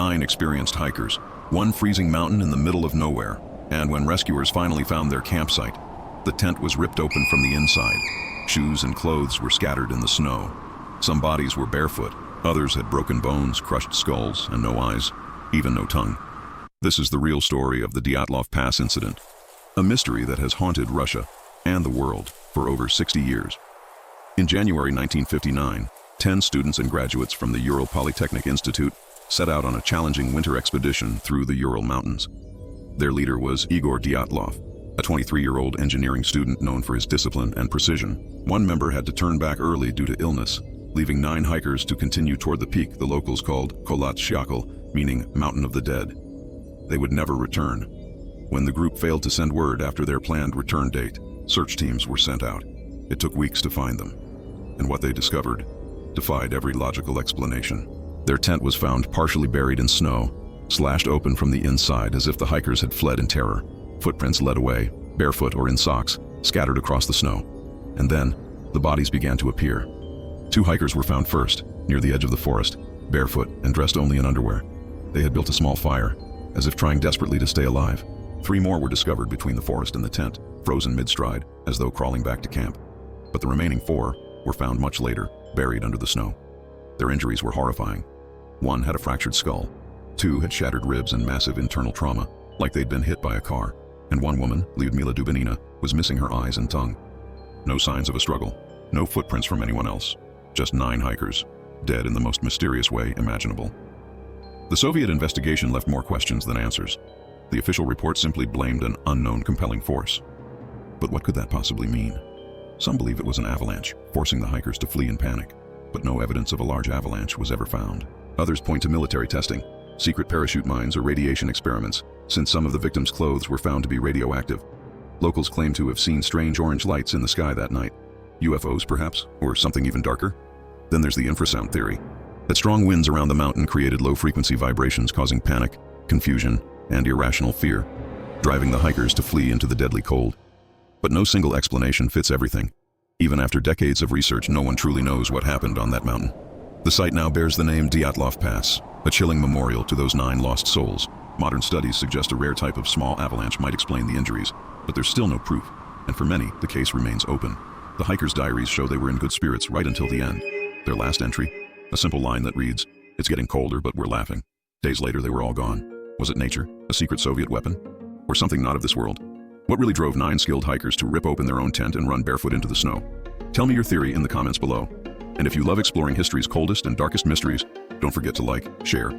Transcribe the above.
9 experienced hikers, one freezing mountain in the middle of nowhere, and when rescuers finally found their campsite, the tent was ripped open from the inside. Shoes and clothes were scattered in the snow. Some bodies were barefoot, others had broken bones, crushed skulls, and no eyes, even no tongue. This is the real story of the Dyatlov Pass incident, a mystery that has haunted Russia and the world for over 60 years. In January 1959, 10 students and graduates from the Ural Polytechnic Institute set out on a challenging winter expedition through the Ural Mountains. Their leader was Igor Dyatlov, a 23-year-old engineering student known for his discipline and precision. One member had to turn back early due to illness, leaving 9 hikers to continue toward the peak the locals called Kolat Shyakal, meaning Mountain of the Dead. They would never return. When the group failed to send word after their planned return date, search teams were sent out. It took weeks to find them, and what they discovered defied every logical explanation. Their tent was found partially buried in snow, slashed open from the inside as if the hikers had fled in terror. Footprints led away, barefoot or in socks, scattered across the snow. And then, the bodies began to appear. 2 hikers were found first, near the edge of the forest, barefoot and dressed only in underwear. They had built a small fire, as if trying desperately to stay alive. 3 more were discovered between the forest and the tent, frozen mid-stride, as though crawling back to camp. But the remaining 4 were found much later, buried under the snow. Their injuries were horrifying. 1 had a fractured skull, 2 had shattered ribs and massive internal trauma, like they'd been hit by a car, and 1 woman, Lyudmila Dubinina, was missing her eyes and tongue. No signs of a struggle, no footprints from anyone else, just 9 hikers, dead in the most mysterious way imaginable. The Soviet investigation left more questions than answers. The official report simply blamed an unknown compelling force. But what could that possibly mean? Some believe it was an avalanche, forcing the hikers to flee in panic, but no evidence of a large avalanche was ever found. Others point to military testing, secret parachute mines or radiation experiments, since some of the victims' clothes were found to be radioactive. Locals claim to have seen strange orange lights in the sky that night. UFOs, perhaps, or something even darker? Then there's the infrasound theory, that strong winds around the mountain created low-frequency vibrations causing panic, confusion, and irrational fear, driving the hikers to flee into the deadly cold. But no single explanation fits everything. Even after decades of research, no one truly knows what happened on that mountain. The site now bears the name Dyatlov Pass, a chilling memorial to those 9 lost souls. Modern studies suggest a rare type of small avalanche might explain the injuries, but there's still no proof, and for many, the case remains open. The hikers' diaries show they were in good spirits right until the end. Their last entry, a simple line that reads, "It's getting colder, but we're laughing." Days later, they were all gone. Was it nature, a secret Soviet weapon, or something not of this world? What really drove 9 skilled hikers to rip open their own tent and run barefoot into the snow? Tell me your theory in the comments below. And if you love exploring history's coldest and darkest mysteries, don't forget to like, share,